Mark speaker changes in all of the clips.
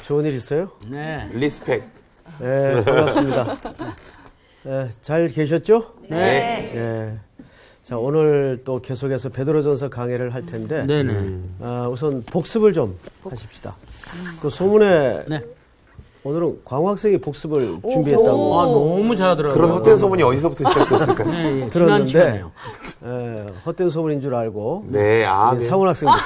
Speaker 1: 좋은 일 있어요?
Speaker 2: 네.
Speaker 3: 리스펙.
Speaker 1: 네, 반갑습니다. 네, 잘 계셨죠?
Speaker 2: 네.
Speaker 1: 네. 자, 오늘 또 계속해서 베드로전서 강해를 할 텐데, 우선 복습을 좀 하십시다. 그 소문에
Speaker 2: 네.
Speaker 1: 오늘은 광호 학생이 복습을 준비했다고.
Speaker 2: 아, 너무 잘하더라고요.
Speaker 3: 그런 헛된 소문이 어디서부터 시작됐을까요?
Speaker 2: 네, 예,
Speaker 1: 들었는데, 헛된 소문인 줄 알고.
Speaker 3: 네, 네.
Speaker 1: 상훈 학생부터.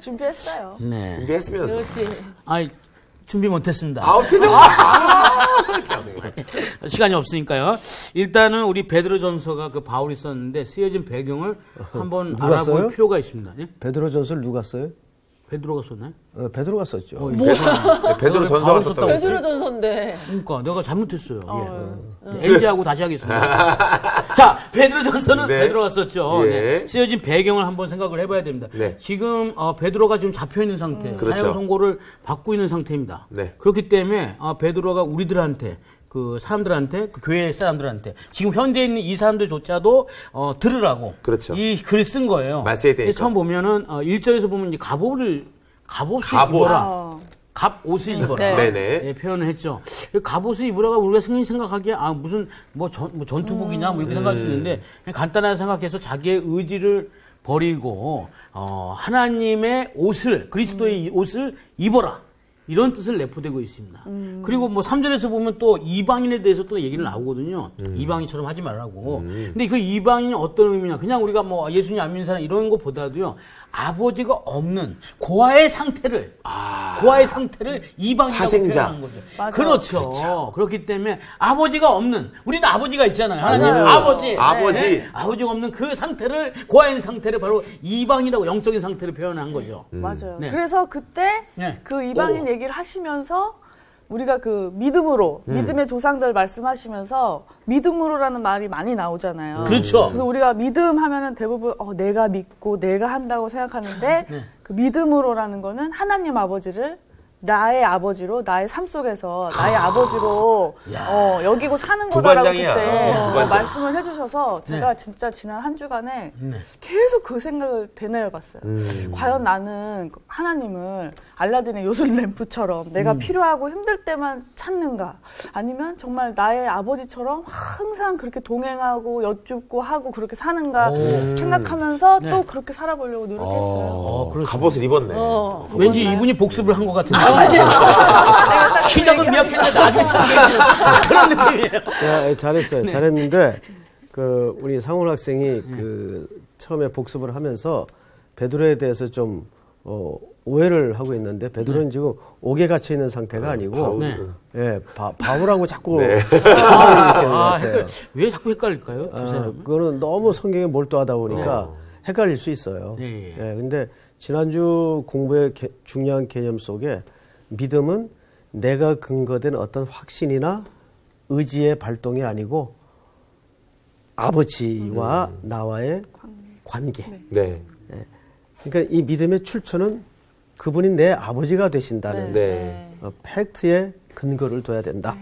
Speaker 4: 준비했어요.
Speaker 2: 네.
Speaker 3: 준비했으면서.
Speaker 4: 그렇지.
Speaker 2: 아이, 준비 못했습니다.
Speaker 3: 표정.
Speaker 2: 시간이 없으니까요. 일단은 우리 베드로전서가 그 바울이 썼는데 쓰여진 배경을 한번
Speaker 1: 누가
Speaker 2: 알아볼
Speaker 1: 써요?
Speaker 2: 필요가 있습니다. 예?
Speaker 1: 베드로전서를 누가 써요?
Speaker 2: 베드로가 썼나요?
Speaker 1: 베드로가 썼죠.
Speaker 3: 베드로 전서가 썼다고.
Speaker 4: 베드로전서인데.
Speaker 2: 그러니까 내가 잘못했어요. NG하고 다시 하겠습니다. 자, 베드로전서는
Speaker 3: 네.
Speaker 2: 베드로가 썼죠.
Speaker 3: 예.
Speaker 2: 네. 쓰여진 배경을 한번 생각을 해봐야 됩니다.
Speaker 3: 네.
Speaker 2: 지금 베드로가 지금 잡혀 있는 상태,
Speaker 3: 그렇죠.
Speaker 2: 사형 선고를 받고 있는 상태입니다.
Speaker 3: 네.
Speaker 2: 그렇기 때문에 베드로가 우리들한테 그 사람들한테, 그 교회 사람들한테, 지금 현재 있는 이 사람들조차도, 들으라고.
Speaker 3: 그렇죠.
Speaker 2: 이 글을 쓴 거예요.
Speaker 3: 말씀에 대해서.
Speaker 2: 처음 보면은, 1절에서 보면 이제 갑옷을 입어라. 갑옷을 입어라.
Speaker 4: 네.
Speaker 3: 네네.
Speaker 2: 예, 표현을 했죠. 갑옷을 입으라가 우리가 승인 생각하기에, 무슨, 전투복이냐, 이렇게 생각할 수 있는데, 그냥 간단하게 생각해서 자기의 의지를 버리고, 하나님의 옷을, 그리스도의 옷을 입어라. 이런 뜻을 내포되고 있습니다. 그리고 3절에서 보면 또 이방인에 대해서 또 얘기를 나오거든요. 이방인처럼 하지 말라고. 근데 그 이방인이 어떤 의미냐. 그냥 우리가 예수님 안 믿는 사람 이런 것보다도요. 아버지가 없는 고아의 상태를 이방이라고
Speaker 3: 사생자.
Speaker 2: 표현한 거죠.
Speaker 4: 맞아.
Speaker 2: 그렇죠. 그렇기 때문에 아버지가 없는, 우리는 아버지가 있잖아요. 하나님 아버지. 네. 아버지가 없는 그 상태를, 고아인 상태를 바로 이방이라고 영적인 상태를 표현한 거죠.
Speaker 4: 맞아요.
Speaker 2: 네.
Speaker 4: 그래서 그때
Speaker 2: 네.
Speaker 4: 그 이방인 얘기를 하시면서 우리가 그 믿음으로, 믿음의 조상들 말씀하시면서 믿음으로라는 말이 많이 나오잖아요.
Speaker 2: 그렇죠.
Speaker 4: 그래서 우리가 믿음 하면은 대부분 내가 믿고 내가 한다고 생각하는데 그 믿음으로라는 거는 하나님 아버지를 나의 아버지로, 나의 삶 속에서 나의 아버지로 여기고 사는 거다라고
Speaker 3: 부반장이야.
Speaker 4: 그때
Speaker 3: 부반장.
Speaker 4: 말씀을 해주셔서 제가 진짜 지난 한 주간에 계속 그 생각을 되뇌어봤어요. 과연 나는 하나님을 알라딘의 요술 램프처럼 내가 필요하고 힘들 때만 찾는가, 아니면 정말 나의 아버지처럼 항상 그렇게 동행하고 여쭙고 하고 그렇게 사는가 생각하면서 또 그렇게 살아보려고 노력했어요.
Speaker 3: 갑옷을 입었네.
Speaker 2: 왠지 이분이 복습을 한 것 같은데. 시작은 미약했는데 나중에 참겠지. 그런 느낌이에요.
Speaker 1: 잘했어요. 잘했는데, 우리 상훈 학생이 처음에 복습을 하면서 베드로에 대해서 좀, 오해를 하고 있는데, 베드로는 지금 옥에 갇혀 있는 상태가 아니고, 바울하고 자꾸,
Speaker 2: 왜 자꾸 헷갈릴까요? 두 사람.
Speaker 1: 그거는 너무 성경에 몰두하다 보니까 헷갈릴 수 있어요. 근데 지난주 공부의 중요한 개념 속에 믿음은 내가 근거된 어떤 확신이나 의지의 발동이 아니고 아버지와 나와의 관계.
Speaker 3: 네.
Speaker 1: 그러니까 이 믿음의 출처는 그분이 내 아버지가 되신다는 팩트에 근거를 둬야 된다.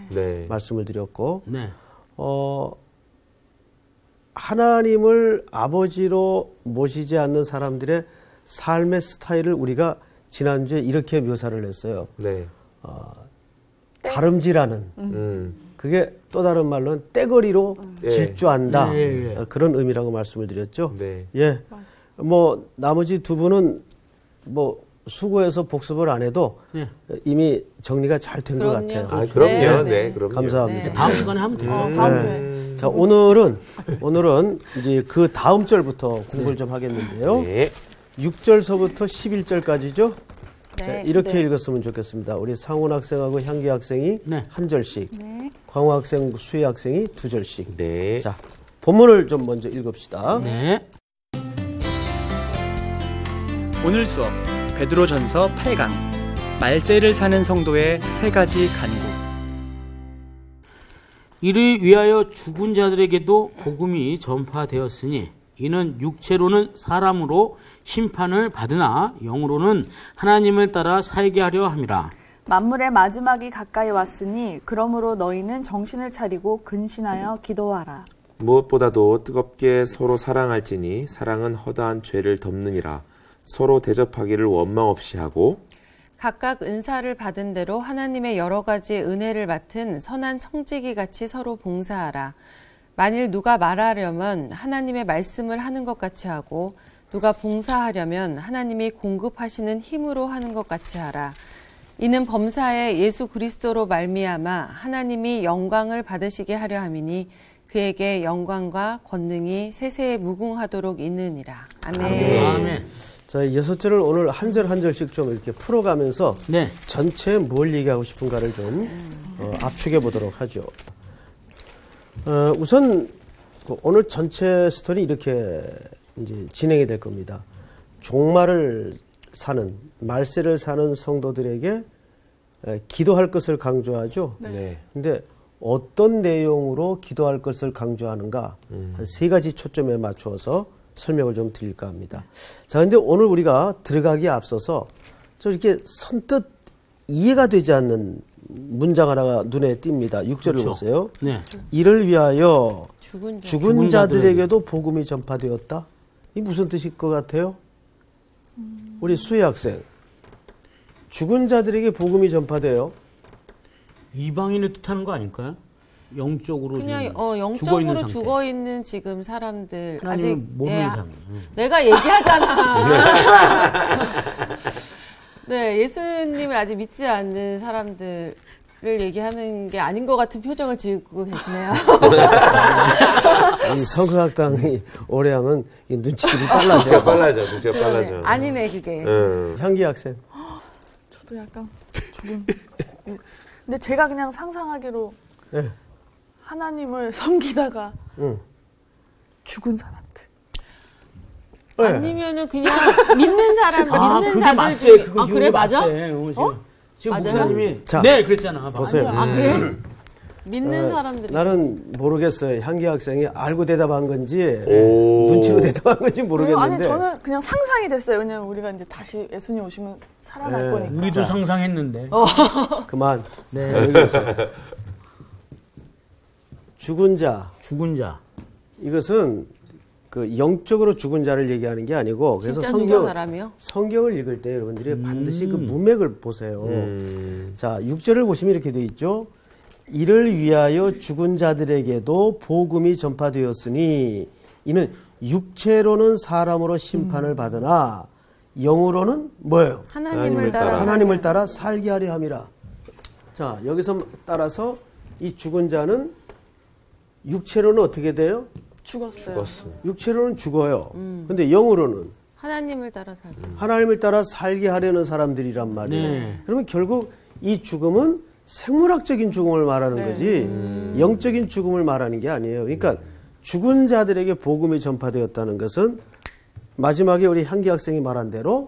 Speaker 1: 말씀을 드렸고, 하나님을 아버지로 모시지 않는 사람들의 삶의 스타일을 우리가 지난주에 이렇게 묘사를 했어요. 다름질하는. 그게 또 다른 말로는 떼거리로 질주한다. 그런 의미라고 말씀을 드렸죠. 나머지 두 분은 수고해서 복습을 안 해도 이미 정리가 잘 된 것 같아요.
Speaker 3: 그럼요. 네, 그럼요.
Speaker 1: 감사합니다.
Speaker 2: 다음 시간에 하면 되죠.
Speaker 1: 자, 오늘은 이제 그 다음 절부터 공부를 좀 하겠는데요. 6절서부터 11절까지죠. 자, 이렇게 읽었으면 좋겠습니다. 우리 상훈 학생하고 향기 학생이 한 절씩, 광호 학생, 수희 학생이 두 절씩. 자, 본문을 좀 먼저 읽읍시다.
Speaker 5: 오늘 수업 베드로전서 8강 말세를 사는 성도의 세 가지 간구.
Speaker 2: 이를 위하여 죽은 자들에게도 복음이 전파되었으니 이는 육체로는 사람으로 심판을 받으나 영으로는 하나님을 따라 살게 하려 함이라.
Speaker 4: 만물의 마지막이 가까이 왔으니 그러므로 너희는 정신을 차리고 근신하여 기도하라.
Speaker 3: 무엇보다도 뜨겁게 서로 사랑할지니 사랑은 허다한 죄를 덮느니라. 서로 대접하기를 원망 없이 하고
Speaker 6: 각각 은사를 받은 대로 하나님의 여러 가지 은혜를 맡은 선한 청지기 같이 서로 봉사하라. 만일 누가 말하려면 하나님의 말씀을 하는 것 같이 하고 누가 봉사하려면 하나님이 공급하시는 힘으로 하는 것 같이 하라. 이는 범사에 예수 그리스도로 말미암아 하나님이 영광을 받으시게 하려 함이니 그에게 영광과 권능이 세세에 무궁하도록 있느니라. 아멘.
Speaker 2: 아멘.
Speaker 1: 자, 6절을 오늘 한 절 한 절씩 좀 이렇게 풀어가면서
Speaker 2: 네.
Speaker 1: 전체에 뭘 얘기하고 싶은가를 좀 압축해 보도록 하죠. 우선 오늘 전체 스토리 이렇게 이제 진행이 될 겁니다. 종말을 사는, 말세를 사는 성도들에게 기도할 것을 강조하죠.
Speaker 3: 네.
Speaker 1: 근데 어떤 내용으로 기도할 것을 강조하는가 한 3가지 초점에 맞추어서 설명을 좀 드릴까 합니다. 자, 근데 오늘 우리가 들어가기에 앞서서 저 이렇게 선뜻 이해가 되지 않는 문장 하나가 눈에 띕니다. 6절을
Speaker 2: 그렇죠.
Speaker 1: 보세요.
Speaker 2: 네.
Speaker 1: 이를 위하여
Speaker 6: 죽은
Speaker 1: 죽은 자들에게도 복음이 전파되었다. 이 무슨 뜻일 것 같아요? 우리 수혜 학생. 죽은 자들에게 복음이 전파돼요.
Speaker 2: 이방인을 뜻하는 거 아닐까요? 영적으로
Speaker 6: 그냥
Speaker 2: 지금
Speaker 6: 영적으로
Speaker 2: 상태.
Speaker 6: 죽어 있는 지금 사람들
Speaker 2: 하나님을
Speaker 6: 아직
Speaker 2: 모르는 사람.
Speaker 6: 내가 얘기하잖아. 네, 예수님을 아직 믿지 않는 사람들을 얘기하는 게 아닌 것 같은 표정을 지고 계시네요.
Speaker 1: 이 성서학당이 오래 하면 이 눈치들이 빨라져.
Speaker 3: 눈치가 빨라져. 눈치가 빨라져.
Speaker 6: 아니네 그게.
Speaker 1: 향기 학생.
Speaker 4: 저도 약간 조금. 근데 제가 그냥 상상하기로
Speaker 1: 네.
Speaker 4: 하나님을 섬기다가
Speaker 1: 응.
Speaker 4: 죽은 사람들.
Speaker 1: 네.
Speaker 6: 아니면은 그냥 믿는 사람 믿는
Speaker 2: 그게
Speaker 6: 자들
Speaker 2: 맞대.
Speaker 6: 중에
Speaker 2: 그건
Speaker 6: 그래 맞아?
Speaker 2: 맞대. 지금
Speaker 6: 맞아요?
Speaker 2: 목사님이
Speaker 1: 자,
Speaker 2: 네 그랬잖아.
Speaker 1: 보세요.
Speaker 6: 아 그래? 믿는 사람들
Speaker 1: 나는 모르겠어요. 향기 학생이 알고 대답한 건지
Speaker 3: 오.
Speaker 1: 눈치로 대답한 건지 모르겠는데.
Speaker 4: 아니 저는 그냥 상상이 됐어요. 왜냐면 우리가 이제 다시 예수님 오시면 살아날
Speaker 1: 네.
Speaker 4: 거니까.
Speaker 2: 우리도 상상했는데.
Speaker 1: 그만.
Speaker 2: 네.
Speaker 1: 자, 여기 보세요. 죽은 자.
Speaker 2: 죽은 자.
Speaker 1: 이것은 그 영적으로 죽은 자를 얘기하는 게 아니고 그래서
Speaker 6: 진짜 죽은 사람이요?
Speaker 1: 성경을 읽을 때 여러분들이 반드시 그 문맥을 보세요. 자, 6절을 보시면 이렇게 되어 있죠. 이를 위하여 죽은 자들에게도 복음이 전파되었으니 이는 육체로는 사람으로 심판을 받으나 영으로는 뭐예요?
Speaker 6: 하나님을 따라
Speaker 1: 하나님을 따라 살게 하려 함이라. 자, 여기서 따라서 이 죽은 자는 육체로는 어떻게 돼요?
Speaker 4: 죽었어요.
Speaker 1: 육체로는 죽어요. 근데 영으로는
Speaker 6: 하나님을 따라 살게.
Speaker 1: 하나님을 따라 살게 하려는 사람들이란 말이에요.
Speaker 2: 네.
Speaker 1: 그러면 결국 이 죽음은 생물학적인 죽음을 말하는 거지 영적인 죽음을 말하는 게 아니에요. 그러니까 죽은 자들에게 복음이 전파되었다는 것은 마지막에 우리 향기 학생이 말한 대로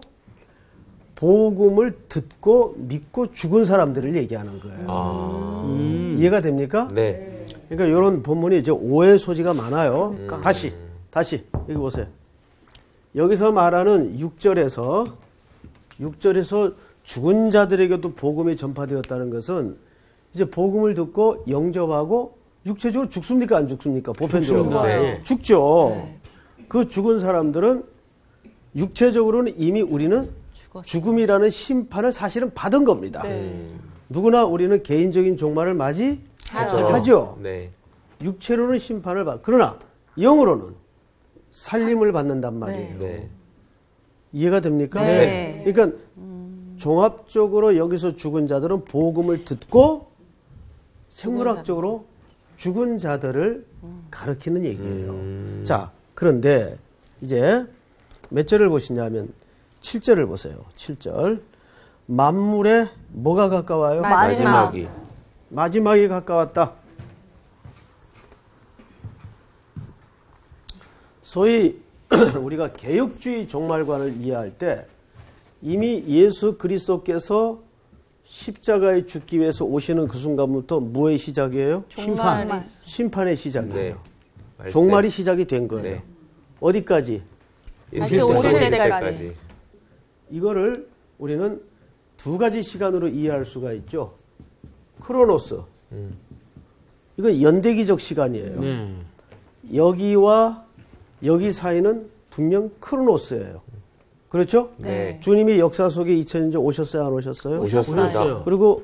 Speaker 1: 복음을 듣고 믿고 죽은 사람들을 얘기하는 거예요. 이해가 됩니까?
Speaker 3: 네.
Speaker 1: 그러니까 이런 본문이 이제 오해 소지가 많아요. 다시 여기 보세요. 여기서 말하는 6절에서 죽은 자들에게도 복음이 전파되었다는 것은 이제 복음을 듣고 영접하고 육체적으로 죽습니까 안 죽습니까? 보편적으로
Speaker 3: 네.
Speaker 1: 죽죠. 그 죽은 사람들은 육체적으로는 이미 우리는 죽음이라는 심판을 사실은 받은 겁니다. 누구나 우리는 개인적인 종말을 맞이하죠.
Speaker 3: 네.
Speaker 1: 육체로는 심판을 받. 그러나 영으로는 살림을 받는단 말이에요.
Speaker 3: 네.
Speaker 1: 이해가 됩니까?
Speaker 6: 네.
Speaker 1: 그러니까 종합적으로 여기서 죽은 자들은 복음을 듣고 생물학적으로 죽은 자들을 가리키는 얘기예요. 자, 그런데 이제 몇 절을 보시냐면 7절을 보세요. 7절. 만물에 뭐가 가까워요?
Speaker 3: 마지막이.
Speaker 1: 마지막이 가까웠다. 소위 우리가 개혁주의 종말관을 이해할 때 이미 예수 그리스도께서 십자가에 죽기 위해서 오시는 그 순간부터 뭐의 시작이에요? 심판의 시작이에요.
Speaker 3: 네. 말세.
Speaker 1: 종말이 시작이 된 거예요.
Speaker 3: 네.
Speaker 1: 어디까지?
Speaker 6: 다시 오실 때까지.
Speaker 1: 이거를 우리는 두 가지 시간으로 이해할 수가 있죠. 크로노스. 이건 연대기적 시간이에요. 여기와 여기 사이는 분명 크로노스예요. 그렇죠?
Speaker 3: 네.
Speaker 1: 주님이 역사 속에 2000년 전 오셨어요, 안 오셨어요?
Speaker 3: 오셨습니다.
Speaker 2: 오셨어요.
Speaker 1: 그리고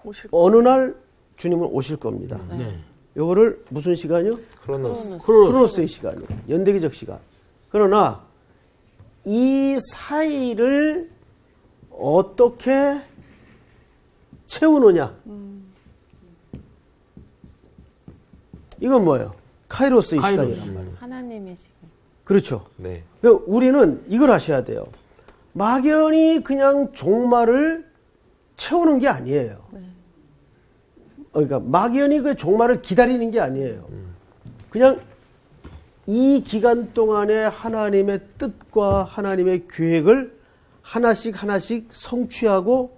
Speaker 4: 오실
Speaker 1: 어느 날 주님은 오실 겁니다.
Speaker 2: 네.
Speaker 1: 요거를 무슨 시간이요?
Speaker 3: 크로노스.
Speaker 1: 크로노스의 시간이요. 연대기적 시간. 그러나 이 사이를 어떻게 채우느냐? 이건 뭐예요? 카이로스의
Speaker 2: 카이로스.
Speaker 1: 시간이란 말이에요.
Speaker 6: 하나님의 시간.
Speaker 1: 그렇죠.
Speaker 3: 네.
Speaker 1: 그러니까 우리는 이걸 아셔야 돼요. 막연히 그냥 종말을 채우는 게 아니에요. 그러니까 막연히 그 종말을 기다리는 게 아니에요. 그냥 이 기간 동안에 하나님의 뜻과 하나님의 계획을 하나씩 하나씩 성취하고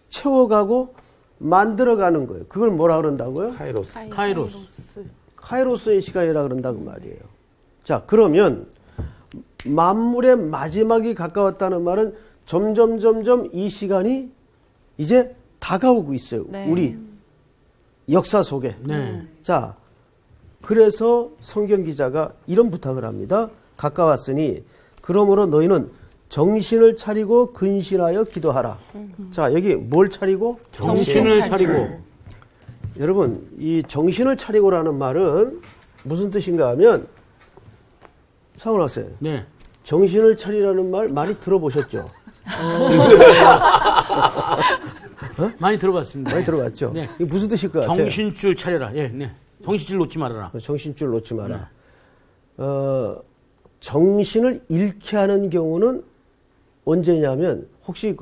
Speaker 1: 채워가고 만들어가는 거예요. 그걸 뭐라 그런다고요?
Speaker 3: 카이로스.
Speaker 2: 카이로스.
Speaker 1: 카이로스의 시간이라 그런다고 말이에요. 자, 그러면 만물의 마지막이 가까웠다는 말은 점점 이 시간이 이제 다가오고 있어요.
Speaker 6: 네.
Speaker 1: 우리 역사 속에.
Speaker 2: 네.
Speaker 1: 자, 그래서 성경 기자가 이런 부탁을 합니다. 가까웠으니 그러므로 너희는 정신을 차리고 근신하여 기도하라. 자, 여기 뭘 차리고?
Speaker 2: 정신을 차리고.
Speaker 1: 여러분, 이 정신을 차리고라는 말은 무슨 뜻인가 하면 상훈 학생,
Speaker 2: 네.
Speaker 1: 정신을 차리라는 말 많이 들어보셨죠?
Speaker 2: 많이 들어봤습니다.
Speaker 1: 많이 들어봤죠?
Speaker 2: 네.
Speaker 1: 이게 무슨 뜻일 것 같아요?
Speaker 2: 정신줄 차려라. 예, 네. 정신줄 놓지 말아라.
Speaker 1: 정신줄 놓지 마라. 정신을 잃게 하는 경우는 언제냐면 혹시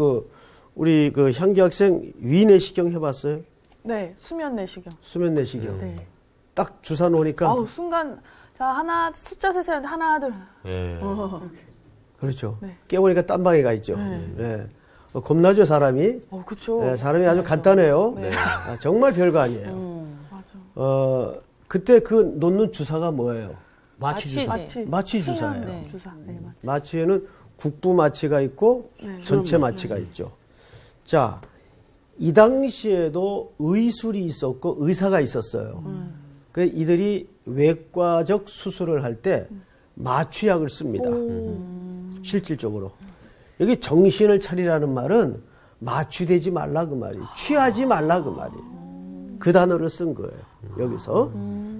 Speaker 1: 우리 향기 학생 위내시경 해봤어요?
Speaker 4: 네, 수면 내시경.
Speaker 1: 수면 내시경.
Speaker 4: 네.
Speaker 1: 딱 주사 놓으니까
Speaker 4: 아우, 순간, 자, 하나, 숫자 세세는데 하나, 둘.
Speaker 3: 예.
Speaker 1: 그렇죠.
Speaker 4: 네.
Speaker 1: 깨보니까 딴방에 가 있죠. 네. 겁나죠, 사람이.
Speaker 4: 그쵸.
Speaker 1: 네, 사람이 아주 간단해요.
Speaker 4: 네.
Speaker 1: 아, 정말 별거 아니에요.
Speaker 4: 맞아.
Speaker 1: 그때 그 놓는 주사가 뭐예요?
Speaker 2: 마취 주사.
Speaker 1: 마취 주사예요.
Speaker 4: 수면
Speaker 6: 네.
Speaker 4: 주사. 네, 마취.
Speaker 1: 마취에는 국부 마취가 있고
Speaker 4: 네.
Speaker 1: 전체 마취가 있죠. 자, 이 당시에도 의술이 있었고 의사가 있었어요. 그 이들이 외과적 수술을 할 때 마취약을 씁니다. 실질적으로. 여기 정신을 차리라는 말은 마취되지 말라 그 말이에요. 취하지 말라 그 말이에요. 그 단어를 쓴 거예요. 여기서.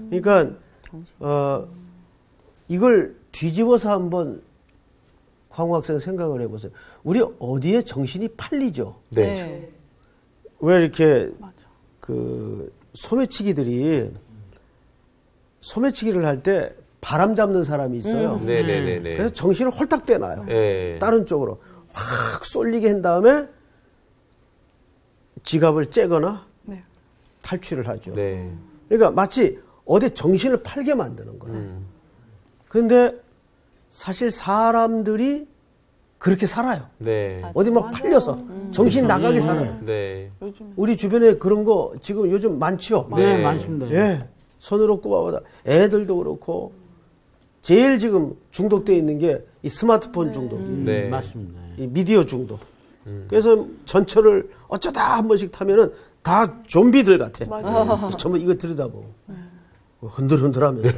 Speaker 1: 그러니까 이걸 뒤집어서 한번 광우 학생 생각을 해보세요. 우리 어디에 정신이 팔리죠?
Speaker 3: 네.
Speaker 1: 왜 이렇게
Speaker 4: 맞아.
Speaker 1: 소매치기들이 소매치기를 할 때 바람 잡는 사람이 있어요.
Speaker 3: 네네네네.
Speaker 1: 그래서 정신을 홀딱 빼놔요.
Speaker 3: 예.
Speaker 1: 다른 쪽으로 확 쏠리게 한 다음에 지갑을 째거나
Speaker 4: 네.
Speaker 1: 탈취를 하죠.
Speaker 3: 네.
Speaker 1: 그러니까 마치 어디 정신을 팔게 만드는 거예요. 그런데 사실 사람들이 그렇게 살아요.
Speaker 3: 네.
Speaker 1: 어디 막 팔려서 정신 나가게 살아요.
Speaker 3: 네.
Speaker 4: 요즘.
Speaker 1: 우리 주변에 그런 거 지금 요즘 많지요.
Speaker 2: 네,
Speaker 3: 네.
Speaker 2: 많습니다.
Speaker 1: 예. 손으로 꼽아보다 애들도 그렇고 제일 지금 중독되어 있는 게 이 스마트폰 중독,
Speaker 3: 네.
Speaker 2: 맞습니다.
Speaker 1: 이 미디어 중독. 그래서 전철을 어쩌다 한 번씩 타면은 다 좀비들 같아.
Speaker 4: 맞아요.
Speaker 1: 전부 이거 들여다보고 흔들흔들하면서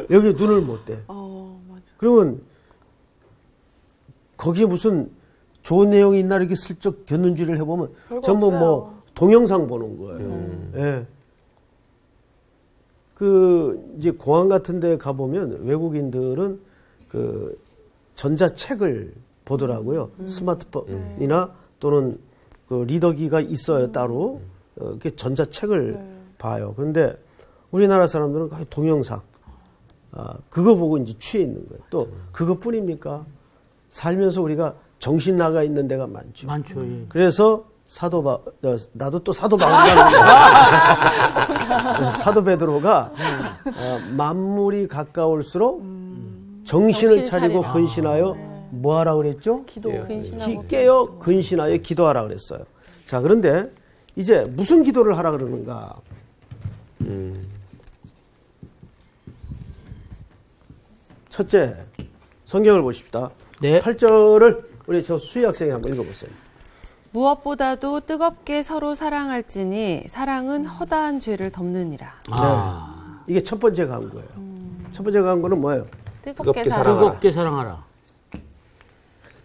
Speaker 1: 여기 눈을 못 대.
Speaker 4: 맞아.
Speaker 1: 그러면 거기에 무슨 좋은 내용이 있나 이렇게 슬쩍 곁눈질을 해보면
Speaker 4: 별거
Speaker 1: 전부
Speaker 4: 없어요.
Speaker 1: 뭐 동영상 보는 거예요. 예. 이제 공항 같은 데 가보면 외국인들은 전자책을 보더라고요. 스마트폰이나 또는 리더기가 있어요, 따로. 이렇게 전자책을 봐요. 그런데 우리나라 사람들은 거의 동영상. 그거 보고 이제 취해 있는 거예요. 또 그것뿐입니까? 살면서 우리가 정신 나가 있는 데가 많죠.
Speaker 2: 많죠. 예.
Speaker 1: 그래서 나도 또 사도 바울가 사도 베드로가 만물이 가까울수록 정신을 차리고 근신하여 뭐 하라 그랬죠?
Speaker 4: 기도.
Speaker 6: 근신하고
Speaker 1: 깨어 근신하여 기도하라 그랬어요. 자, 그런데 이제 무슨 기도를 하라 그러는가? 첫째, 성경을 보십시다.
Speaker 2: 네.
Speaker 1: 8절을 우리 저 수희 학생이 한번 읽어보세요.
Speaker 6: 무엇보다도 뜨겁게 서로 사랑할지니 사랑은 허다한 죄를 덮느니라.
Speaker 1: 이게 첫 번째 광고예요. 첫 번째 광고는 뭐예요?
Speaker 6: 뜨겁게
Speaker 3: 뜨겁게
Speaker 6: 사랑.
Speaker 2: 뜨겁게 사랑하라.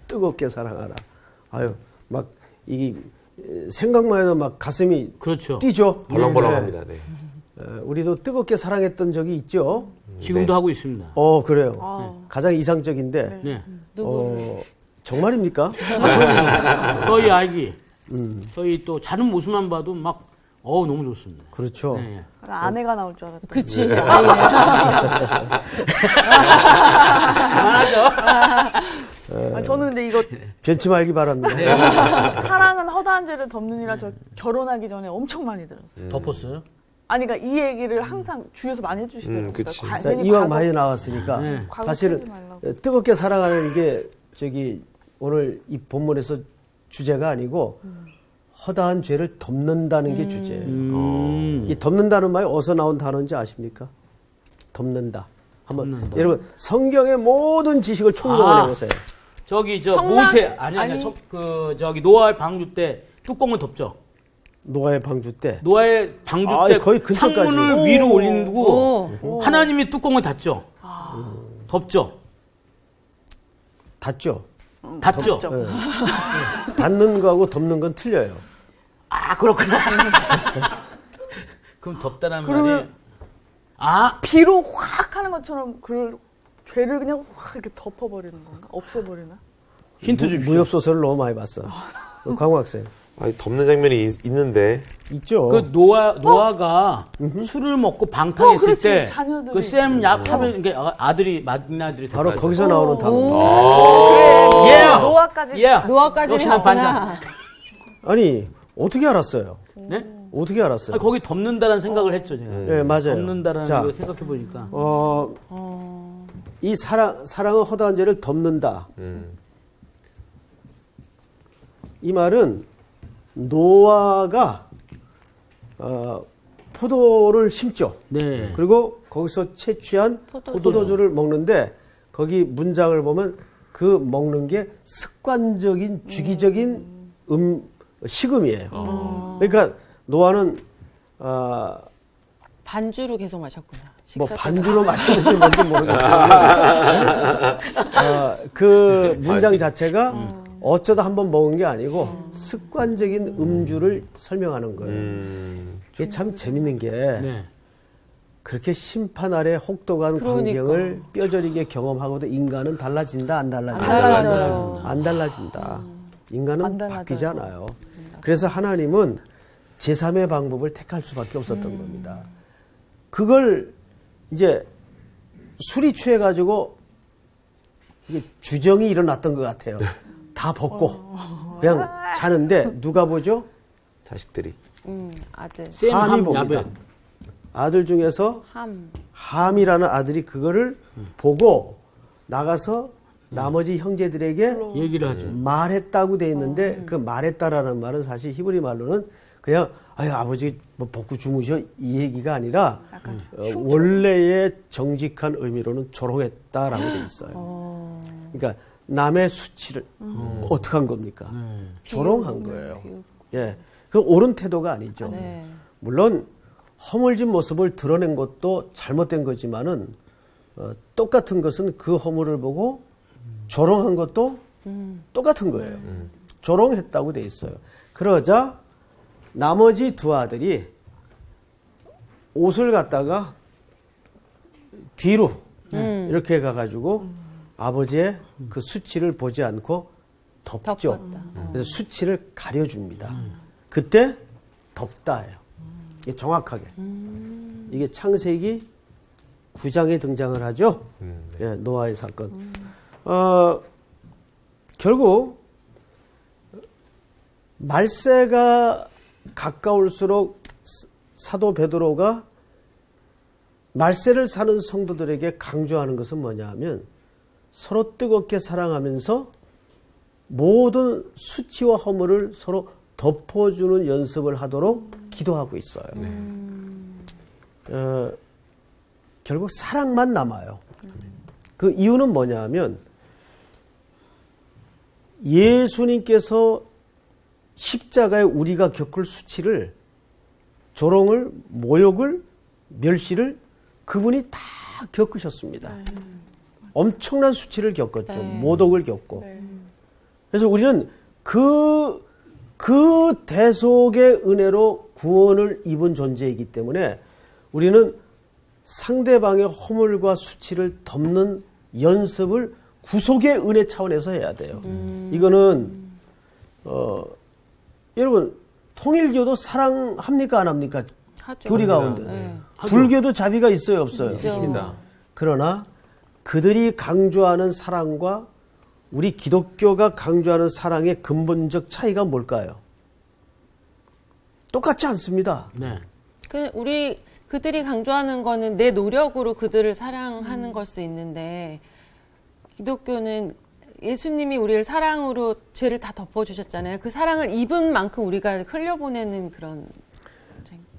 Speaker 1: 뜨겁게 사랑하라. 아유, 막 이 생각만 해도 막 가슴이
Speaker 2: 그렇죠.
Speaker 1: 뛰죠.
Speaker 3: 벌렁벌렁합니다. 네.
Speaker 1: 우리도 뜨겁게 사랑했던 적이 있죠.
Speaker 2: 지금도 하고 있습니다.
Speaker 1: 그래요. 가장 이상적인데
Speaker 2: 네.
Speaker 1: 정말입니까?
Speaker 2: 저희 아기, 저희 또 자는 모습만 봐도 막 너무 좋습니다.
Speaker 1: 그렇죠.
Speaker 2: 네.
Speaker 4: 아내가 나올 줄 알았다.
Speaker 6: 그치.
Speaker 4: 저는 근데 이거
Speaker 1: 변치 말기 바랍니다.
Speaker 4: 사랑은 허다한 죄를 덮느니라 저 결혼하기 전에 엄청 많이 들었어요.
Speaker 2: 덮었어요?
Speaker 4: 아니, 그러니까 이 얘기를 항상 주위에서 많이 해주시더라고요.
Speaker 3: 그치.
Speaker 4: 그러니까
Speaker 1: 자,
Speaker 4: 괜히
Speaker 1: 이왕
Speaker 4: 과거-
Speaker 1: 많이 나왔으니까
Speaker 4: 과거
Speaker 1: 사실은
Speaker 4: 쓰지 말라고.
Speaker 1: 뜨겁게 사랑하는 게 오늘 이 본문에서 주제가 아니고 허다한 죄를 덮는다는 게 주제예요. 이 덮는다는 말이 어디서 나온 단어인지 아십니까? 덮는다. 한번 여러분 성경의 모든 지식을 총동원해 보세요.
Speaker 2: 저기
Speaker 6: 성막?
Speaker 2: 모세 아니 저기 노아의 방주 때 뚜껑을 덮죠.
Speaker 1: 노아의 방주 때
Speaker 2: 노아의 방주
Speaker 1: 아,
Speaker 2: 때
Speaker 1: 거의 근처까지.
Speaker 2: 창문을 위로 올리고
Speaker 6: 오.
Speaker 2: 하나님이 뚜껑을 닫죠. 덮죠.
Speaker 1: 닫죠.
Speaker 2: 닫죠.
Speaker 1: 예. 닫는 거하고 덮는 건 틀려요.
Speaker 2: 아 그렇구나. 그럼 덮다란 말이
Speaker 4: 그러면 비로 확 하는 것처럼 그 죄를 그냥 확 이렇게 덮어버리는 건가? 없애버리나?
Speaker 2: 힌트 주십시오.
Speaker 1: 무협 소설을 너무 많이 봤어. 광호 학생
Speaker 3: 아니, 덮는 장면이 있는데.
Speaker 1: 있죠.
Speaker 2: 그 노아가 술을 먹고 방탕했을
Speaker 4: 그렇지.
Speaker 2: 때
Speaker 4: 자녀들이.
Speaker 2: 그 샘 약하면 이게 아들이 막내 아들이
Speaker 1: 바로
Speaker 2: 됐다.
Speaker 1: 거기서 나오는 단어.
Speaker 2: 예.
Speaker 4: 노아까지.
Speaker 6: 노아까지는
Speaker 2: 역시 난
Speaker 6: 갔구나.
Speaker 1: 아니 어떻게 알았어요?
Speaker 2: 네?
Speaker 1: 어떻게 알았어요?
Speaker 2: 아니, 거기 덮는다는 생각을 했죠 제가.
Speaker 1: 예, 맞아요.
Speaker 2: 덮는다라는
Speaker 1: 자,
Speaker 2: 걸 생각해 보니까.
Speaker 1: 이 사랑은 허다한 죄를 덮는다. 이 말은 노아가 포도를 심죠.
Speaker 2: 네.
Speaker 1: 그리고 거기서 채취한 포도주를 먹는데 거기 문장을 보면 그 먹는 게 습관적인 주기적인 식음이에요. 그러니까 노아는
Speaker 6: 반주로 계속 마셨구나.
Speaker 1: 뭐
Speaker 6: 식사
Speaker 1: 반주로 마셨는지 뭔지 모르겠지만 그 문장 자체가 어쩌다 한번 먹은 게 아니고 습관적인 음주를 설명하는 거예요. 이게 참 재밌는 게
Speaker 2: 네.
Speaker 1: 그렇게 심판 아래 혹독한
Speaker 6: 그러니까.
Speaker 1: 광경을 뼈저리게 경험하고도 인간은 달라진다 안 달라진다?
Speaker 6: 달라져요.
Speaker 1: 안 달라진다. 인간은
Speaker 4: 안 달라져요.
Speaker 1: 바뀌지 않아요. 그래서 하나님은 제3의 방법을 택할 수밖에 없었던 겁니다. 그걸 이제 술이 취해가지고 이게 주정이 일어났던 것 같아요. 다 벗고 그냥 자는데 누가 보죠?
Speaker 3: 자식들이.
Speaker 6: 아들.
Speaker 2: 샘
Speaker 1: 함이
Speaker 2: 함
Speaker 1: 봅니다.
Speaker 2: 야벳.
Speaker 1: 아들 중에서
Speaker 6: 함.
Speaker 1: 함이라는 아들이 그거를 보고 나가서 나머지 형제들에게
Speaker 2: 얘기를 하죠.
Speaker 1: 말했다고 돼 있는데 그 말했다라는 말은 사실 히브리 말로는 그냥 아유 아버지 뭐 벗고 주무셔 이 얘기가 아니라 원래의 정직한 의미로는 조롱했다라고 돼 있어요. 그러니까 남의 수치를 어떻게 한 겁니까? 조롱한 거예요. 예, 그 옳은 태도가 아니죠.
Speaker 6: 네.
Speaker 1: 물론 허물진 모습을 드러낸 것도 잘못된 거지만은 똑같은 것은 그 허물을 보고 조롱한 것도 똑같은 거예요. 조롱했다고 돼 있어요. 그러자 나머지 두 아들이 옷을 갖다가 뒤로 이렇게 가가지고 아버지의 그 수치를 보지 않고 덮죠.
Speaker 6: 덮었다.
Speaker 1: 그래서 수치를 가려줍니다. 그때 덮다예요. 이게 정확하게. 이게 창세기 9장에 등장을 하죠. 예, 노아의 사건. 결국 말세가 가까울수록 사도 베드로가 말세를 사는 성도들에게 강조하는 것은 뭐냐 하면 서로 뜨겁게 사랑하면서 모든 수치와 허물을 서로 덮어주는 연습을 하도록 기도하고 있어요. 결국 사랑만 남아요. 그 이유는 뭐냐 하면 예수님께서 십자가에 우리가 겪을 수치를 조롱을 모욕을 멸시를 그분이 다 겪으셨습니다. 엄청난 수치를 겪었죠.
Speaker 6: 네.
Speaker 1: 모독을 겪고. 그래서 우리는 그 대속의 은혜로 구원을 입은 존재이기 때문에 우리는 상대방의 허물과 수치를 덮는 연습을 구속의 은혜 차원에서 해야 돼요. 이거는 여러분 통일교도 사랑합니까 안 합니까?
Speaker 6: 하죠.
Speaker 1: 교리 가운데.
Speaker 6: 네.
Speaker 1: 불교도 자비가 있어요 없어요?
Speaker 2: 있습니다.
Speaker 1: 그러나 그들이 강조하는 사랑과 우리 기독교가 강조하는 사랑의 근본적 차이가 뭘까요? 똑같지 않습니다.
Speaker 2: 네.
Speaker 6: 그들이 강조하는 거는 내 노력으로 그들을 사랑하는 걸 수 있는데 기독교는 예수님이 우리를 사랑으로 죄를 다 덮어주셨잖아요. 그 사랑을 입은 만큼 우리가 흘려보내는 그런.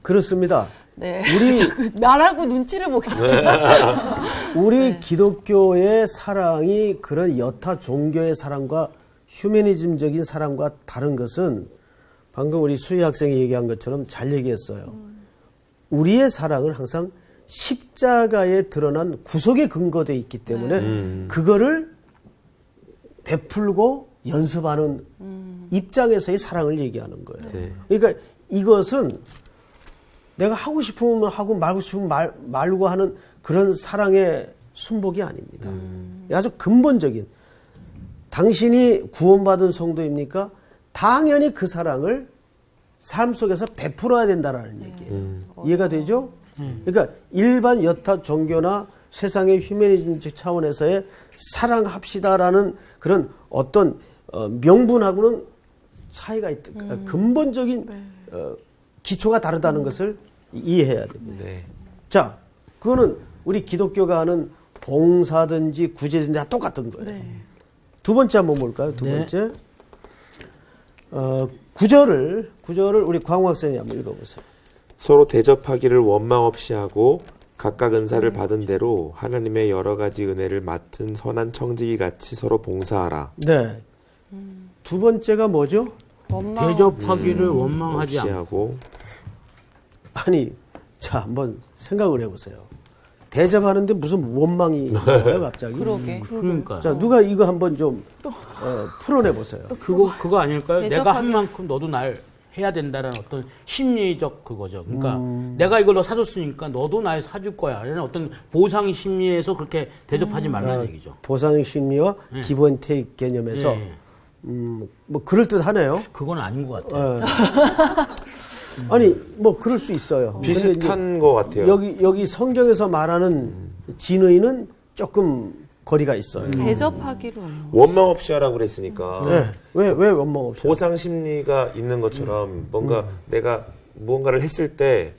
Speaker 1: 그렇습니다.
Speaker 6: 네.
Speaker 1: 우리
Speaker 6: 말하고 눈치를 보게.
Speaker 1: 우리 기독교의 사랑이 그런 여타 종교의 사랑과 휴머니즘적인 사랑과 다른 것은 방금 우리 수희 학생이 얘기한 것처럼 잘 얘기했어요. 우리의 사랑은 항상 십자가에 드러난 구속에 근거되어 있기 때문에 그거를 베풀고 연습하는 입장에서의 사랑을 얘기하는 거예요.
Speaker 3: 네.
Speaker 1: 그러니까 이것은 내가 하고 싶으면 하고 말고 싶으면 말고 하는 그런 사랑의 순복이 아닙니다. 아주 근본적인 당신이 구원받은 성도입니까? 당연히 그 사랑을 삶 속에서 베풀어야 된다라는 얘기예요. 이해가 되죠? 그러니까 일반 여타 종교나 세상의 휴머니즘적 차원에서의 사랑합시다라는 그런 어떤 명분하고는 차이가 있다. 근본적인 기초가 다르다는 것을 이해해야 됩니다.
Speaker 3: 네.
Speaker 1: 자, 그거는 우리 기독교가 하는 봉사든지 구제든지 다 똑같은 거예요.
Speaker 4: 네.
Speaker 1: 두 번째 한번 볼까요? 두
Speaker 2: 네.
Speaker 1: 번째. 구절을 우리 광호 학생이 한번 읽어보세요.
Speaker 3: 서로 대접하기를 원망 없이 하고 각각 은사를 받은 대로 하나님의 여러 가지 은혜를 맡은 선한 청지기 같이 서로 봉사하라.
Speaker 1: 네. 두 번째가 뭐죠?
Speaker 2: 대접하기를 원망하지
Speaker 3: 없이
Speaker 2: 않고.
Speaker 3: 하고
Speaker 1: 아니, 자, 한번 생각을 해보세요. 대접하는데 무슨 원망이 나와요, 갑자기?
Speaker 6: 그러게.
Speaker 2: 그러니까.
Speaker 1: 자, 누가 이거 한번 좀 풀어내보세요.
Speaker 2: 그거 아닐까요? 내가 한
Speaker 6: 대접하기-
Speaker 2: 만큼 너도 날 해야 된다는 어떤 심리적 그거죠. 그러니까 내가 이걸 너 사줬으니까 너도 날 사줄 거야. 라는 어떤 보상 심리에서 그렇게 대접하지 말라는 얘기죠.
Speaker 1: 보상 심리와 기브 앤 테이크 개념에서
Speaker 2: 예.
Speaker 1: 뭐 그럴듯하네요.
Speaker 2: 그건 아닌 것 같아요.
Speaker 1: 아니, 뭐 그럴 수 있어요. 근데 이제
Speaker 3: 비슷한 것 같아요.
Speaker 1: 여기 성경에서 말하는 진의는 조금 거리가 있어요.
Speaker 6: 대접하기로.
Speaker 3: 원망 없이 하라고 그랬으니까
Speaker 1: 네. 왜 원망 없이?
Speaker 3: 보상 심리가 있는 것처럼 뭔가 내가 무언가를 했을 때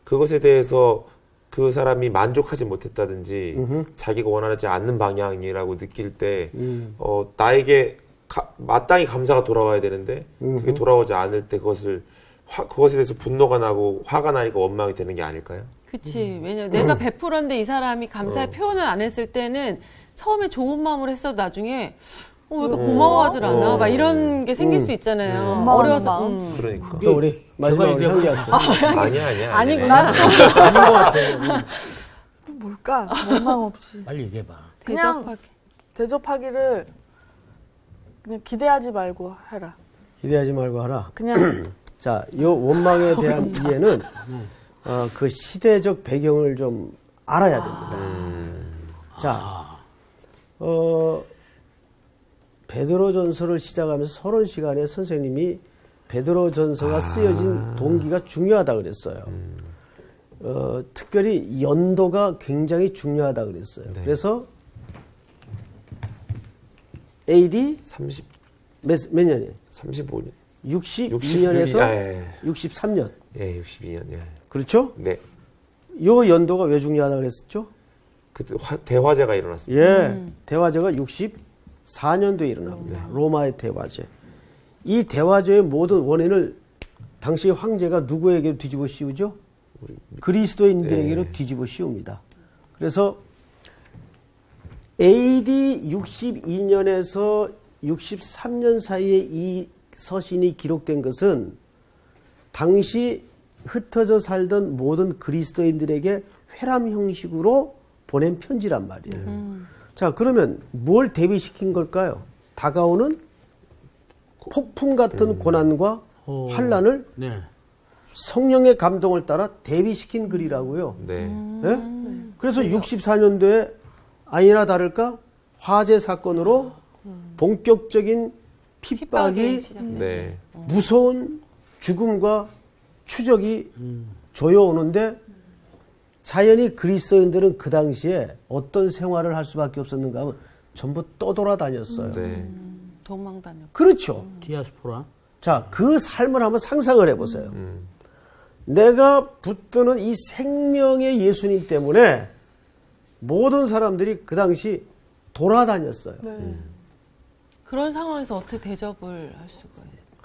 Speaker 3: 그것에 대해서 그 사람이 만족하지 못했다든지 자기가 원하지 않는 방향이라고 느낄 때 나에게 마땅히 감사가 돌아와야 되는데 그게 돌아오지 않을 때 그것에 대해서 분노가 나고 화가 나니까 원망이 되는 게 아닐까요?
Speaker 6: 그치. 왜냐면 내가 베풀었는데 이 사람이 감사의 표현을 안 했을 때는 처음에 좋은 마음으로 했어도 나중에 왜 이렇게 고마워하질 않아? 막 이런 게 생길 수 있잖아요.
Speaker 4: 원망하는
Speaker 6: 어려서.
Speaker 4: 마음.
Speaker 3: 그러니까
Speaker 1: 또 우리 마지막으로
Speaker 2: 제가
Speaker 1: 향기 학생.
Speaker 3: 아니야.
Speaker 6: 아니구나.
Speaker 2: 아닌 것 같아요.
Speaker 4: 또 뭘까? 원망 없이.
Speaker 2: 빨리 얘기해봐.
Speaker 4: 그냥
Speaker 6: 대접하기.
Speaker 4: 대접하기를 그냥 기대하지 말고 해라.
Speaker 1: 기대하지 말고 하라.
Speaker 4: 그냥
Speaker 1: 자, 요 원망에 대한 이해는 그 시대적 배경을 좀 알아야 됩니다. 자, 베드로전서를 시작하면서 서론 시간에 선생님이 베드로전서가 쓰여진 동기가 중요하다 그랬어요. 특별히 연도가 굉장히 중요하다 그랬어요.
Speaker 3: 네.
Speaker 1: 그래서 AD
Speaker 3: 30,
Speaker 1: 몇 년이에요?
Speaker 3: 35년.
Speaker 1: 62년에서
Speaker 3: 예.
Speaker 1: 63년.
Speaker 3: 예, 62년. 예.
Speaker 1: 그렇죠?
Speaker 3: 네.
Speaker 1: 요 연도가 왜 중요하다 그랬었죠?
Speaker 3: 그때 대화제가 일어났습니다.
Speaker 1: 예. 대화제가 64년도에 일어납니다. 로마의 대화제. 이 대화제의 모든 원인을 당시 황제가 누구에게 뒤집어 씌우죠? 그리스도인들에게로 뒤집어 씌웁니다. 그래서 AD 62년에서 63년 사이에 이 서신이 기록된 것은 당시 흩어져 살던 모든 그리스도인들에게 회람 형식으로 보낸 편지란 말이에요. 자, 그러면 뭘 대비시킨 걸까요? 다가오는 폭풍 같은 고난과 환란을
Speaker 2: 네.
Speaker 1: 성령의 감동을 따라 대비시킨 글이라고요.
Speaker 3: 네.
Speaker 1: 예? 그래서 64년도에 아니나 다를까 화재 사건으로 본격적인 핍박이
Speaker 3: 네.
Speaker 1: 무서운 죽음과 추적이 조여오는데 자연히 그리스도인들은 그 당시에 어떤 생활을 할 수밖에 없었는가 하면 전부 떠돌아다녔어요.
Speaker 3: 네.
Speaker 6: 도망 다녔.
Speaker 1: 그렇죠.
Speaker 2: 디아스포라.
Speaker 1: 자, 그 삶을 한번 상상을 해보세요. 내가 붙드는 이 생명의 예수님 때문에 모든 사람들이 그 당시 돌아다녔어요.
Speaker 6: 그런 상황에서 어떻게 대접을 할 수가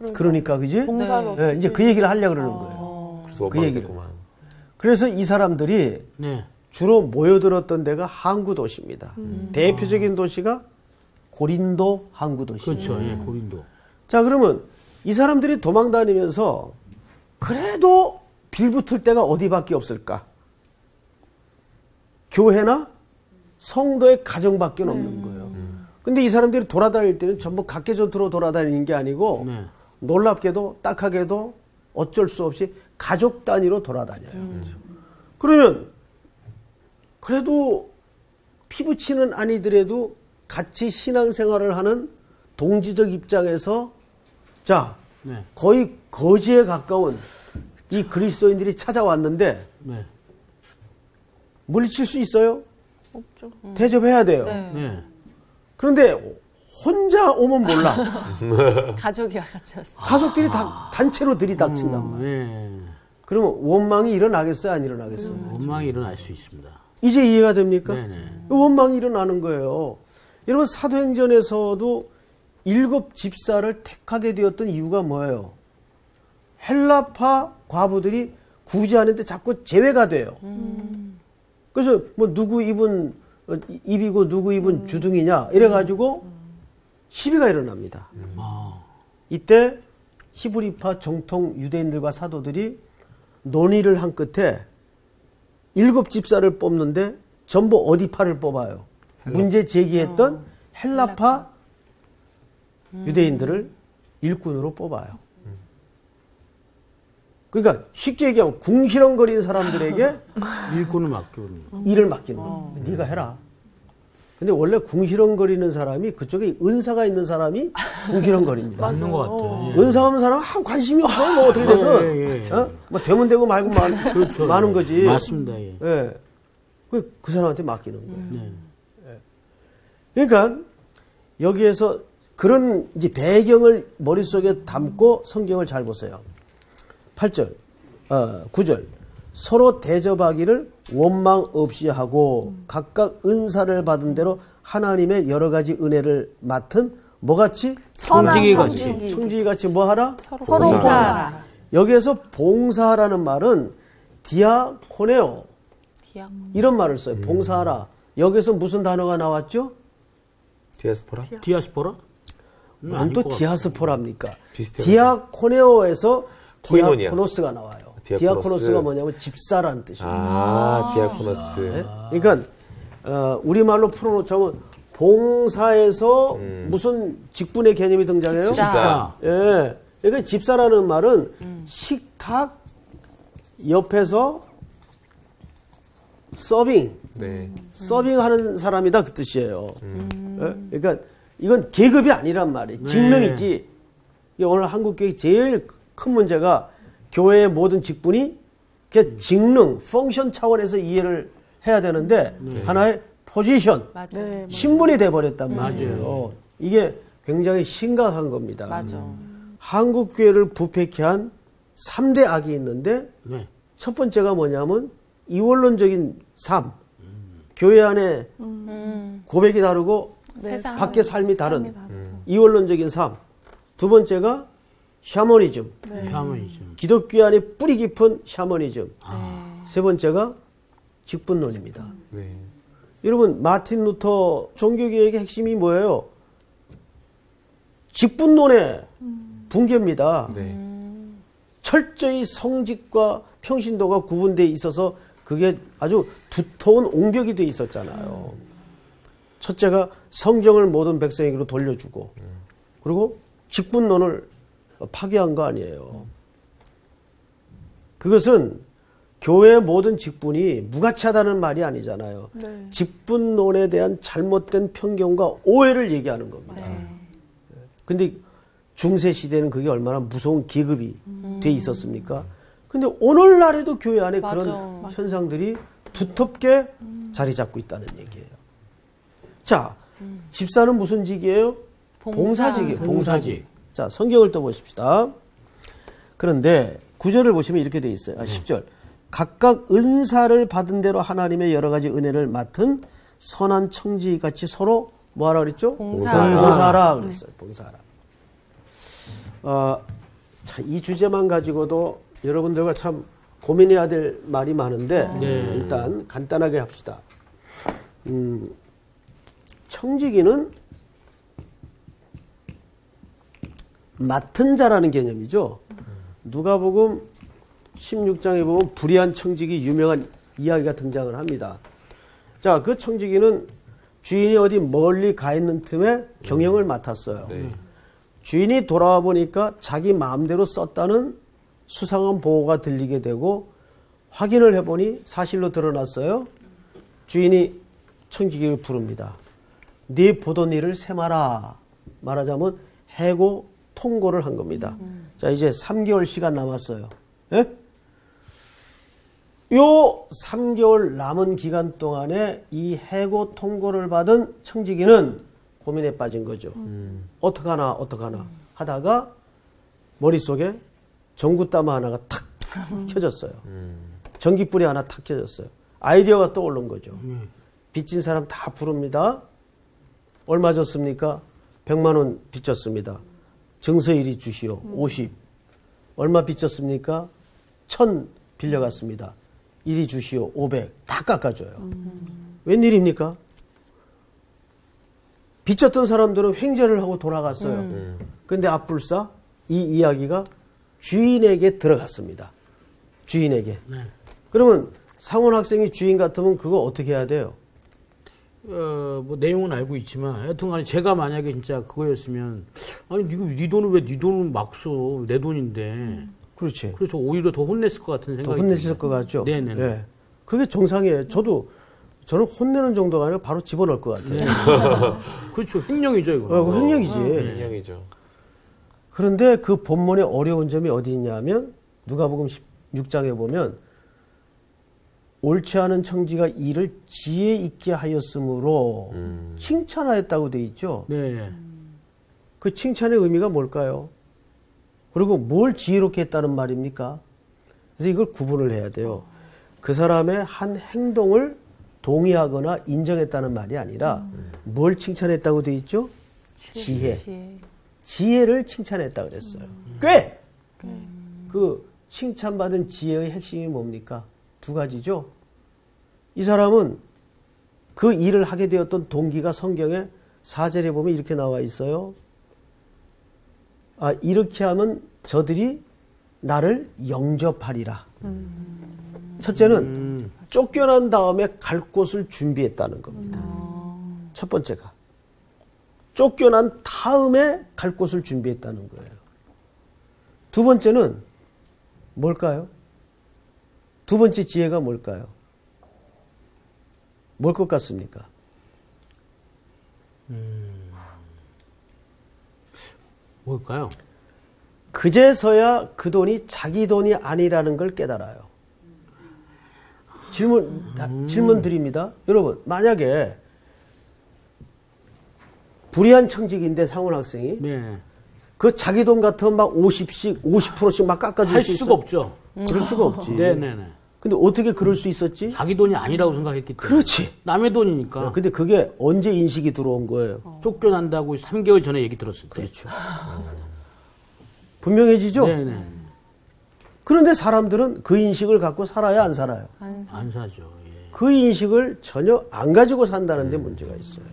Speaker 6: 있어요?
Speaker 1: 그러니까 그지?
Speaker 4: 봉사로.
Speaker 1: 예, 이제 그 얘기를 하려고 그러는 거예요.
Speaker 3: 그래서
Speaker 1: 그
Speaker 3: 원망이
Speaker 1: 얘기를.
Speaker 3: 됐구만.
Speaker 1: 그래서 이 사람들이
Speaker 2: 네.
Speaker 1: 주로 모여들었던 데가 항구 도시입니다. 대표적인 도시가 고린도 항구 도시입니다.
Speaker 2: 그렇죠. 예, 고린도.
Speaker 1: 자, 그러면 이 사람들이 도망 다니면서 그래도 빌붙을 데가 어디밖에 없을까? 교회나 성도의 가정밖에 없는 거예요. 근데 이 사람들이 돌아다닐 때는 전부 각계전투로 돌아다니는 게 아니고
Speaker 2: 네.
Speaker 1: 놀랍게도 딱하게도 어쩔 수 없이 가족 단위로 돌아다녀요. 그러면 그래도 피부치는 아니더라도 같이 신앙생활을 하는 동지적 입장에서 자
Speaker 2: 네.
Speaker 1: 거의 거지에 가까운 이 그리스도인들이 찾아왔는데
Speaker 2: 네.
Speaker 1: 물리칠 수 있어요?
Speaker 4: 없죠.
Speaker 1: 대접해야 돼요.
Speaker 6: 네.
Speaker 2: 네.
Speaker 1: 그런데 혼자 오면 몰라.
Speaker 6: 가족이와 같이 왔어요.
Speaker 1: 가족들이 다 단체로 들이닥친단 말이에요.
Speaker 2: 네.
Speaker 1: 그러면 원망이 일어나겠어요? 안 일어나겠어요?
Speaker 2: 원망이 일어날 수 있습니다.
Speaker 1: 이제 이해가 됩니까?
Speaker 2: 네네.
Speaker 1: 원망이 일어나는 거예요. 여러분 사도행전에서도 7 집사를 택하게 되었던 이유가 뭐예요? 헬라파 과부들이 구제하는데 자꾸 제외가 돼요. 그래서 뭐 누구 입은 입이고 누구 입은 주둥이냐 이래가지고 시비가 일어납니다. 이때 히브리파 정통 유대인들과 사도들이 논의를 한 끝에 7 집사를 뽑는데 전부 어디 파를 뽑아요? 문제 제기했던 헬라파 유대인들을 일꾼으로 뽑아요. 그러니까 쉽게 얘기하면 궁시렁거리는 사람들에게
Speaker 2: 일꾼을 맡기는
Speaker 1: 일을 맡기는 거예요. 네가 해라. 근데 원래 궁시렁거리는 사람이 그쪽에 은사가 있는 사람이 궁시렁거립니다.
Speaker 2: 맞는 것 같아요. 예.
Speaker 1: 은사 없는 사람은 아무 관심이 없어요. 뭐 어떻게 되든.
Speaker 2: 예, 예.
Speaker 1: 어? 뭐 되면 되고 말고
Speaker 2: 그렇죠.
Speaker 1: 많은 거지.
Speaker 2: 맞습니다. 예.
Speaker 1: 예. 그 사람한테 맡기는 거예요.
Speaker 2: 네.
Speaker 1: 그러니까 여기에서 그런 이제 배경을 머릿속에 담고 성경을 잘 보세요. 8절, 9절. 서로 대접하기를 원망 없이 하고 각각 은사를 받은 대로 하나님의 여러 가지 은혜를 맡은 뭐같이?
Speaker 2: 청지기같이.
Speaker 1: 청지기같이 뭐 하라?
Speaker 4: 서로
Speaker 6: 봉사하라.
Speaker 1: 여기에서 봉사하라는 말은 디아코네오 이런 말을 써요. 봉사하라. 여기서 무슨 단어가 나왔죠?
Speaker 3: 디아스포라?
Speaker 2: 디아스포라?
Speaker 1: 넌 또 디아스포라입니까?
Speaker 3: 비슷해요.
Speaker 1: 디아코네오에서
Speaker 3: 코이노니아.
Speaker 1: 디아코노스가 나와요.
Speaker 3: 디아코노스.
Speaker 1: 디아코노스가 뭐냐면 집사라는 뜻입니다.
Speaker 3: 아, 디아코노스.
Speaker 1: 네? 그러니까 우리말로 풀어놓자면 봉사에서 무슨 직분의 개념이 등장해요?
Speaker 3: 집사.
Speaker 1: 예. 그러니까 집사라는 말은 식탁 옆에서 서빙,
Speaker 3: 네.
Speaker 1: 서빙하는 사람이다 그 뜻이에요. 예? 그러니까 이건 계급이 아니란 말이에요. 직능이지. 이게 오늘 한국교회 제일 큰 문제가 교회의 모든 직분이 그 직능, 펑션 차원에서 이해를 해야 되는데 하나의 포지션,
Speaker 6: 맞아요.
Speaker 4: 네.
Speaker 1: 신분이 돼버렸단 말이에요. 이게 굉장히 심각한 겁니다.
Speaker 6: 맞아.
Speaker 1: 한국교회를 부패케 한 3대 악이 있는데
Speaker 2: 네.
Speaker 1: 첫 번째가 뭐냐면 이원론적인 삶. 교회 안에 고백이 다르고
Speaker 6: 세상
Speaker 1: 밖의 삶이 다른 이원론적인 삶. 두 번째가 샤머니즘.
Speaker 2: 샤머니즘.
Speaker 1: 기독교 안에 뿌리 깊은 샤머니즘. 세 번째가 직분론입니다.
Speaker 3: 네.
Speaker 1: 여러분 마틴 루터 종교개혁의 핵심이 뭐예요? 직분론의 붕괴입니다.
Speaker 3: 네.
Speaker 1: 철저히 성직과 평신도가 구분되어 있어서 그게 아주 두터운 옹벽이 돼 있었잖아요. 첫째가 성경을 모든 백성에게로 돌려주고 그리고 직분론을 파괴한 거 아니에요. 그것은 교회의 모든 직분이 무가치하다는 말이 아니잖아요.
Speaker 4: 네.
Speaker 1: 직분론에 대한 잘못된 편견과 오해를 얘기하는 겁니다. 근데 중세 시대는 그게 얼마나 무서운 계급이 돼 있었습니까? 근데 오늘날에도 교회 안에
Speaker 6: 맞아.
Speaker 1: 그런 현상들이 두텁게 자리 잡고 있다는 얘기예요. 자, 집사는 무슨 직이에요? 봉사직이에요. 봉사직. 자, 성경을 또 보십시다. 그런데 9절을 보시면 이렇게 돼 있어요. 10절. 각각 은사를 받은 대로 하나님의 여러 가지 은혜를 맡은 선한 청지 같이 서로 뭐하라 그랬죠? 봉사하라 그랬어요. 봉사하라. 자, 이 주제만 가지고도 여러분들과 참 고민해야 될 말이 많은데 일단 간단하게 합시다. 청지기는 맡은 자라는 개념이죠. 누가복음 16장에 보면 불의한 청지기 유명한 이야기가 등장을 합니다. 자, 그 청지기는 주인이 어디 멀리 가 있는 틈에 경영을 맡았어요. 주인이 돌아와 보니까 자기 마음대로 썼다는 수상한 보고가 들리게 되고 확인을 해보니 사실로 드러났어요. 주인이 청지기를 부릅니다. 네 보던 일을 세마라. 말하자면 해고 통고를 한 겁니다. 자, 이제 3개월 시간 남았어요. 예? 요 3개월 남은 기간 동안에 이 해고 통고를 받은 청지기는 고민에 빠진 거죠. 어떡하나 하다가 머릿속에 전구따마 하나가 탁 켜졌어요. 전기불이 하나 탁 켜졌어요. 아이디어가 떠오른 거죠. 빚진 사람 다 부릅니다. 얼마 줬습니까? 100만 원 빚졌습니다. 증서 이리 주시오. 50. 얼마 빚졌습니까? 1000 빌려갔습니다. 이리 주시오. 500. 다 깎아줘요. 웬일입니까? 빚졌던 사람들은 횡재를 하고 돌아갔어요. 그런데 앞불사 이 이야기가 주인에게 들어갔습니다. 주인에게. 그러면 상원 학생이 주인 같으면 그거 어떻게 해야 돼요?
Speaker 2: 뭐 내용은 알고 있지만 여튼간에 제가 만약에 진짜 그거였으면 아니 네 돈을 왜 네 돈을 막 써? 내 돈인데.
Speaker 1: 그렇지.
Speaker 2: 그래서 오히려 더 혼냈을 것 같은 생각이
Speaker 1: 더 혼냈을 것 같죠?
Speaker 2: 네네.
Speaker 1: 네. 그게 정상이에요. 저는 혼내는 정도가 아니라 바로 집어넣을 것 같아요.
Speaker 2: 네. 그렇죠. 횡령이죠, 이거.
Speaker 1: 횡령이지.
Speaker 3: 횡령이죠.
Speaker 1: 그런데 그 본문의 어려운 점이 어디 있냐면 누가복음 16장에 보면 옳지 않은 청지가 이를 지혜 있게 하였으므로 칭찬하였다고 돼 있죠.
Speaker 2: 네.
Speaker 1: 그 칭찬의 의미가 뭘까요? 그리고 뭘 지혜롭게 했다는 말입니까? 그래서 이걸 구분을 해야 돼요. 그 사람의 한 행동을 동의하거나 인정했다는 말이 아니라 뭘 칭찬했다고 돼 있죠? 지혜. 지혜를 칭찬했다 그랬어요. 꽤! 그 칭찬받은 지혜의 핵심이 뭡니까? 두 가지죠. 이 사람은 그 일을 하게 되었던 동기가 성경에 4절에 보면 이렇게 나와 있어요. 이렇게 하면 저들이 나를 영접하리라. 첫째는 쫓겨난 다음에 갈 곳을 준비했다는 겁니다. 첫 번째가. 쫓겨난 다음에 갈 곳을 준비했다는 거예요. 두 번째는 뭘까요? 두 번째 지혜가 뭘까요? 뭘 것 같습니까?
Speaker 2: 뭘까요?
Speaker 1: 그제서야 그 돈이 자기 돈이 아니라는 걸 깨달아요. 질문 드립니다. 여러분, 만약에 불의한 청직인데 상원 학생이
Speaker 2: 네.
Speaker 1: 그 자기 돈 같으면 막 50%씩 막 깎아줄
Speaker 2: 할
Speaker 1: 수
Speaker 2: 수가
Speaker 1: 있어?
Speaker 2: 없죠.
Speaker 1: 그럴 수가 없지.
Speaker 2: 네네네.
Speaker 1: 근데 어떻게 그럴 수 있었지?
Speaker 2: 자기 돈이 아니라고 생각했기 때문에.
Speaker 1: 그렇지.
Speaker 2: 남의 돈이니까.
Speaker 1: 근데 그게 언제 인식이 들어온 거예요?
Speaker 2: 쫓겨난다고 3개월 전에 얘기 들었을 때.
Speaker 1: 그렇죠. 분명해지죠?
Speaker 2: 네네.
Speaker 1: 그런데 사람들은 그 인식을 갖고 살아야 안 살아요?
Speaker 2: 안 사죠. 예.
Speaker 1: 그 인식을 전혀 안 가지고 산다는 데 문제가 있어요.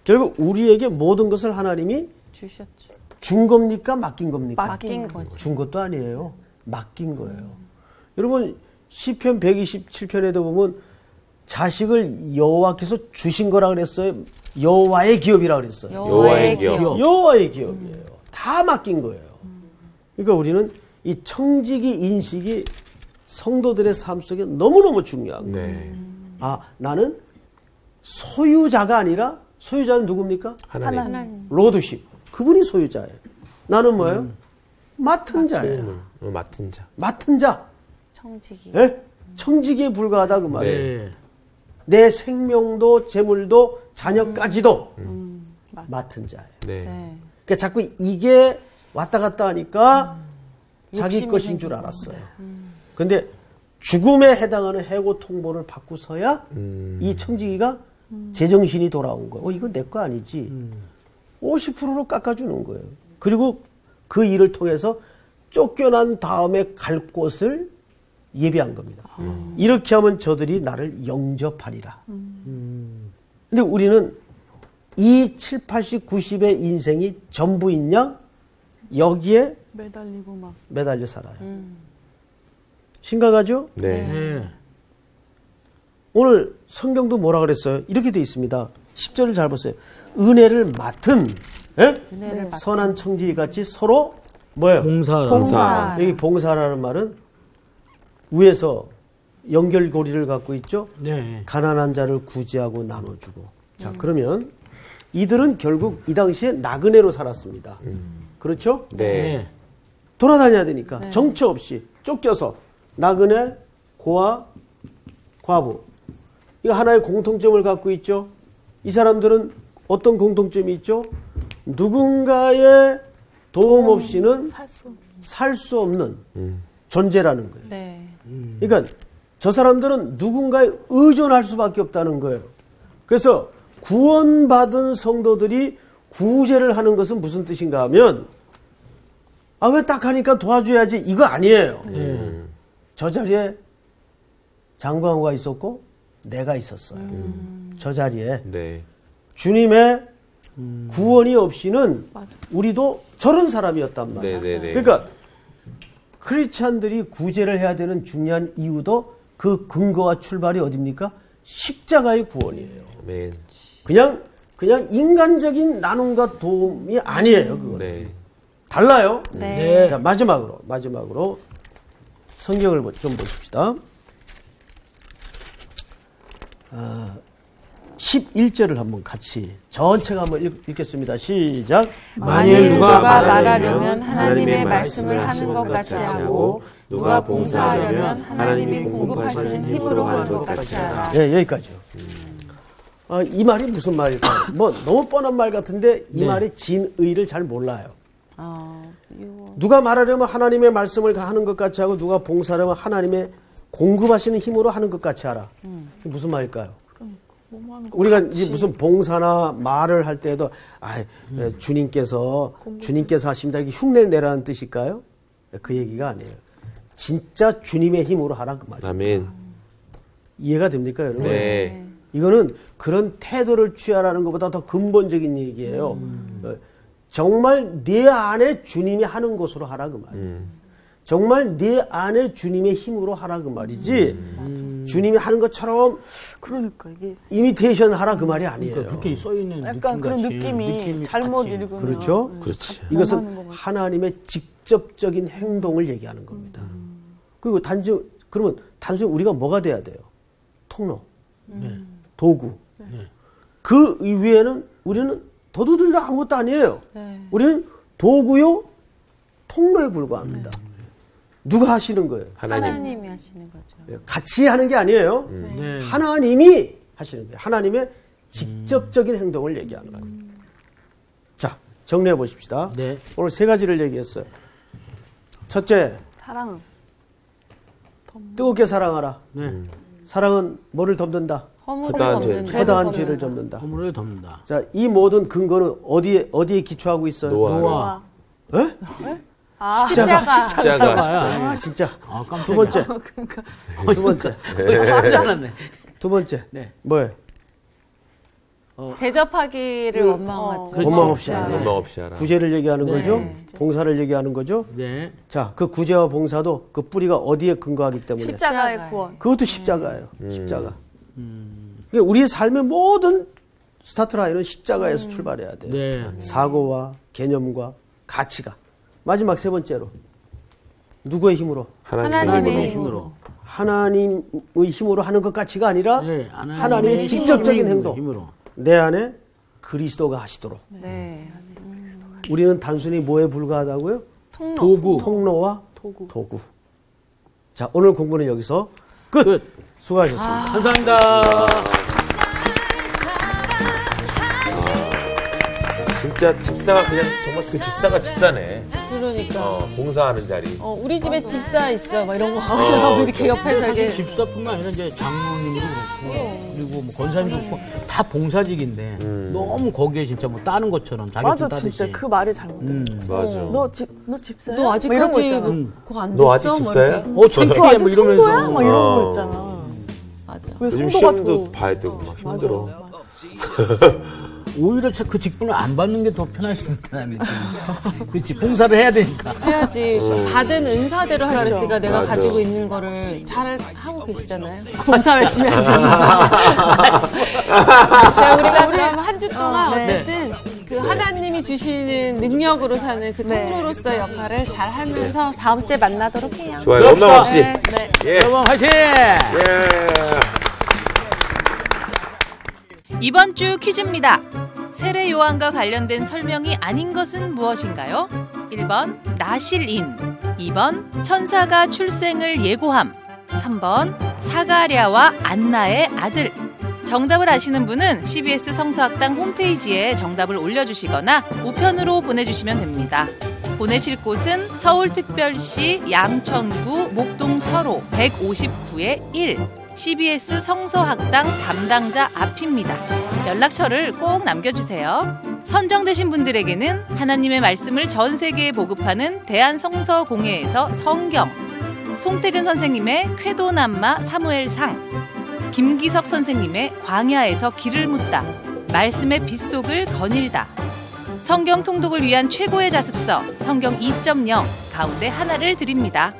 Speaker 1: 결국 우리에게 모든 것을 하나님이
Speaker 6: 주셨죠.
Speaker 1: 준 겁니까? 맡긴 겁니까?
Speaker 6: 맡긴 거죠.
Speaker 1: 준 것도 아니에요. 맡긴 거예요. 여러분 시편 127편에도 보면 자식을 여호와께서 주신 거라 그랬어요. 여호와의 기업이라 그랬어요.
Speaker 3: 여호와의 기업.
Speaker 1: 여호와의 기업이에요. 다 다 맡긴 거예요. 그러니까 우리는 이 청지기 인식이 성도들의 삶 속에 너무너무 중요한 거예요.
Speaker 3: 네.
Speaker 1: 아, 나는 소유자가 아니라 소유자는 누굽니까?
Speaker 3: 하나님.
Speaker 1: 로드십. 그분이 소유자예요. 나는 뭐예요? 맡은 자예요.
Speaker 3: 맡은 자.
Speaker 1: 맡은 자.
Speaker 6: 청지기.
Speaker 1: 예? 청지기에 불과하다 그 말이에요.
Speaker 2: 네.
Speaker 1: 내 생명도 재물도 자녀까지도 맡은 자예요.
Speaker 3: 네.
Speaker 6: 네.
Speaker 1: 그러니까 자꾸 이게 왔다 갔다 하니까 자기
Speaker 6: 욕심이
Speaker 1: 것인 줄
Speaker 6: 생기는
Speaker 1: 알았어요. 근데 죽음에 해당하는 해고 통보를 받고서야 이 청지기가 제정신이 돌아온 거예요. 이건 내 거 아니지. 50%로 깎아주는 거예요. 그리고 그 일을 통해서 쫓겨난 다음에 갈 곳을 예비한 겁니다. 이렇게 하면 저들이 나를 영접하리라. 근데 우리는 이 7, 80, 90의 인생이 전부인 양 여기에
Speaker 4: 매달리고 막.
Speaker 1: 매달려 살아요. 심각하죠?
Speaker 3: 네.
Speaker 2: 네.
Speaker 1: 오늘 성경도 뭐라 그랬어요? 이렇게 돼 있습니다. 10절을 잘 보세요. 은혜를 맡은 예?
Speaker 6: 은혜를 맡은
Speaker 1: 선한 청지기 같이 서로 뭐예요?
Speaker 2: 봉사.
Speaker 1: 여기 봉사라는 말은 위에서 연결고리를 갖고 있죠.
Speaker 2: 네.
Speaker 1: 가난한 자를 구제하고 나눠주고. 자, 그러면 이들은 결국 이 당시에 나그네로 살았습니다. 그렇죠?
Speaker 3: 네.
Speaker 1: 돌아다녀야 되니까 정처 없이 쫓겨서 나그네, 고아, 과부. 이거 하나의 공통점을 갖고 있죠. 이 사람들은 어떤 공통점이 있죠? 누군가의 도움 없이는 살 수 없는 존재라는 거예요.
Speaker 6: 네.
Speaker 1: 그러니까 저 사람들은 누군가에 의존할 수밖에 없다는 거예요. 그래서 구원받은 성도들이 구제를 하는 것은 무슨 뜻인가 하면 아, 왜 딱 하니까 도와줘야지 이거 아니에요. 저 자리에 장광호가 있었고 내가 있었어요. 저 자리에
Speaker 3: 네.
Speaker 1: 주님의 구원이 없이는 우리도 저런 사람이었단 말이에요.
Speaker 3: 네네네.
Speaker 1: 그러니까 크리스찬들이 구제를 해야 되는 중요한 이유도 그 근거와 출발이 어딥니까? 십자가의 구원이에요.
Speaker 3: 아멘.
Speaker 1: 그냥 인간적인 나눔과 도움이 아니에요. 그거.
Speaker 3: 네.
Speaker 1: 달라요.
Speaker 6: 네.
Speaker 1: 자, 마지막으로 성경을 좀 보십시다. 11절을 한번 같이 전체가 한번 읽겠습니다. 시작.
Speaker 6: 만일 누가 말하려면 하나님의 말씀을 하는 것 같이 하고 누가 봉사하려면 하나님이 공급하시는 힘으로 하는 것 같이 하라.
Speaker 1: 네, 여기까지요. 이 말이 무슨 말일까요? 뭐 너무 뻔한 말 같은데 이 말이 진의를 잘 몰라요. 누가 말하려면 하나님의 말씀을 하는 것 같이 하고 누가 봉사하려면 하나님의 공급하시는 힘으로 하는 것 같이 하라. 이게 무슨 말일까요? 우리가 이제 무슨 봉사나 말을 할 때에도 주님께서 하십니다 이렇게 흉내 내라는 뜻일까요? 그 얘기가 아니에요. 진짜 주님의 힘으로 하라 그 말이에요.
Speaker 3: 아멘.
Speaker 1: 이해가 됩니까, 여러분?
Speaker 3: 네.
Speaker 1: 이거는 그런 태도를 취하라는 것보다 더 근본적인 얘기예요. 정말 내 안에 주님이 하는 것으로 하라 그 말이에요. 정말 내 안에 주님의 힘으로 하라 그 말이지. 주님이 하는 것처럼
Speaker 4: 그러니까 이게
Speaker 1: 이미테이션 하라 그 말이 아니에요.
Speaker 2: 그렇게 써 있는
Speaker 4: 약간 그런 느낌이 잘못 읽으면
Speaker 1: 그렇죠?
Speaker 3: 그렇지.
Speaker 1: 이것은 하나님의 직접적인 행동을 얘기하는 겁니다. 그리고 그러면 단순히 우리가 뭐가 돼야 돼요? 통로, 도구. 그 이외에는 우리는 더도들도 아무것도 아니에요. 우리는 도구요, 통로에 불과합니다. 누가 하시는 거예요?
Speaker 6: 하나님이 하시는 거죠.
Speaker 1: 같이 하는 게 아니에요.
Speaker 2: 네.
Speaker 1: 하나님이 하시는 거예요. 하나님의 직접적인 행동을 얘기하는 거예요. 자, 정리해 보십시다.
Speaker 2: 네.
Speaker 1: 오늘 세 가지를 얘기했어요. 첫째,
Speaker 4: 사랑.
Speaker 1: 뜨겁게 사랑하라.
Speaker 2: 네.
Speaker 1: 사랑은 뭐를 덮는다?
Speaker 3: 허다한 죄.
Speaker 1: 허다한 죄를 덮는다.
Speaker 2: 허물을 덮는다.
Speaker 1: 자, 이 모든 근거는 어디에 기초하고 있어요?
Speaker 2: 노아.
Speaker 1: 에?
Speaker 6: 십자가.
Speaker 3: 십자가.
Speaker 1: 진짜.
Speaker 2: 깜짝이야.
Speaker 1: 두 번째. 두 번째.
Speaker 2: 깜짝 놀랐네.
Speaker 1: 두 번째.
Speaker 2: 네.
Speaker 1: 뭐예요?
Speaker 6: 대접하기를 원망하죠.
Speaker 2: 그렇지.
Speaker 1: 원망 없이
Speaker 6: 네.
Speaker 1: 하라.
Speaker 3: 원망 없이 하라.
Speaker 1: 구제를 얘기하는 거죠.
Speaker 6: 네.
Speaker 1: 봉사를 얘기하는 거죠.
Speaker 2: 네.
Speaker 1: 자, 그 구제와 봉사도 그 뿌리가 어디에 근거하기 때문에
Speaker 4: 십자가의 구원.
Speaker 1: 그것도 십자가예요. 십자가. 그러니까 우리의 삶의 모든 스타트 라인은 십자가에서 출발해야 돼요.
Speaker 2: 네.
Speaker 1: 사고와 개념과 가치가. 마지막 세 번째로. 누구의 힘으로?
Speaker 6: 하나님의
Speaker 2: 힘으로.
Speaker 1: 하나님의 힘으로 하는 것 가치가 아니라
Speaker 2: 네,
Speaker 1: 하나님의 직접적인 행동.
Speaker 2: 힘으로.
Speaker 1: 내 안에 그리스도가 하시도록.
Speaker 6: 네.
Speaker 1: 우리는 단순히 뭐에 불과하다고요?
Speaker 2: 도구.
Speaker 1: 통로와 도구. 자, 오늘 공부는 여기서 끝. 수고하셨습니다.
Speaker 2: 감사합니다.
Speaker 3: 진짜 집사가 그냥 정말 그 집사가 집사네.
Speaker 6: 그러니까.
Speaker 3: 봉사하는 자리.
Speaker 6: 우리 집에 집사 있어. 막 이런 거 하고 이렇게 옆에서 이제
Speaker 2: 집사뿐만 아니라 이제 장로님도 그렇고 그리고 뭐 권사님도 그렇고 다 봉사직인데 너무 거기에 진짜 뭐 따는 것처럼 자기
Speaker 4: 맞아,
Speaker 2: 따듯이.
Speaker 4: 진짜 그 말이 잘못돼.
Speaker 3: 맞아.
Speaker 4: 너 집사야?
Speaker 6: 너
Speaker 4: 뭐 이런 거
Speaker 6: 아직까지
Speaker 4: 있잖아.
Speaker 6: 그거 안 됐어?
Speaker 3: 너 아직
Speaker 6: 뭐
Speaker 3: 집사야?
Speaker 6: 이렇게.
Speaker 2: 창피해 뭐 이러면서.
Speaker 4: 성도야? 막 이런 거 있잖아.
Speaker 6: 맞아.
Speaker 4: 왜
Speaker 3: 요즘
Speaker 4: 성도가
Speaker 3: 시험도
Speaker 4: 더-
Speaker 3: 봐야 되고 막 힘들어.
Speaker 4: 맞아.
Speaker 2: 오히려 그 직분을 안 받는 게 더 편할 수 있다는 느낌. 그렇지. 봉사를 해야 되니까.
Speaker 6: 해야지. 받은 은사대로 하라 그랬으니까 내가
Speaker 3: 맞아.
Speaker 6: 가지고 있는 거를 잘 하고 계시잖아요. 봉사 열심히 하시면서. 자, 우리가 그럼 한 주 동안 어쨌든 그 하나님이 주시는 능력으로 사는 그 통로로서의 역할을 잘 하면서 다음 주에 만나도록 해요.
Speaker 3: 좋아요.
Speaker 2: 그럽시다.
Speaker 3: 원망 없이.
Speaker 6: 네.
Speaker 3: 예.
Speaker 2: 여러분 화이팅!
Speaker 3: 예.
Speaker 7: 이번 주 퀴즈입니다. 세례 요한과 관련된 설명이 아닌 것은 무엇인가요? 1번 나실인, 2번 천사가 출생을 예고함, 3번 사가랴와 안나의 아들. 정답을 아시는 분은 CBS 성서학당 홈페이지에 정답을 올려주시거나 우편으로 보내주시면 됩니다. 보내실 곳은 서울특별시 양천구 목동서로 159의 1 CBS 성서학당 담당자 앞입니다. 연락처를 꼭 남겨주세요. 선정되신 분들에게는 하나님의 말씀을 전 세계에 보급하는 대한성서공회에서 성경, 송태근 선생님의 쾌도남마 사무엘상, 김기석 선생님의 광야에서 길을 묻다, 말씀의 빗속을 거닐다, 성경 통독을 위한 최고의 자습서 성경 2.0 가운데 하나를 드립니다.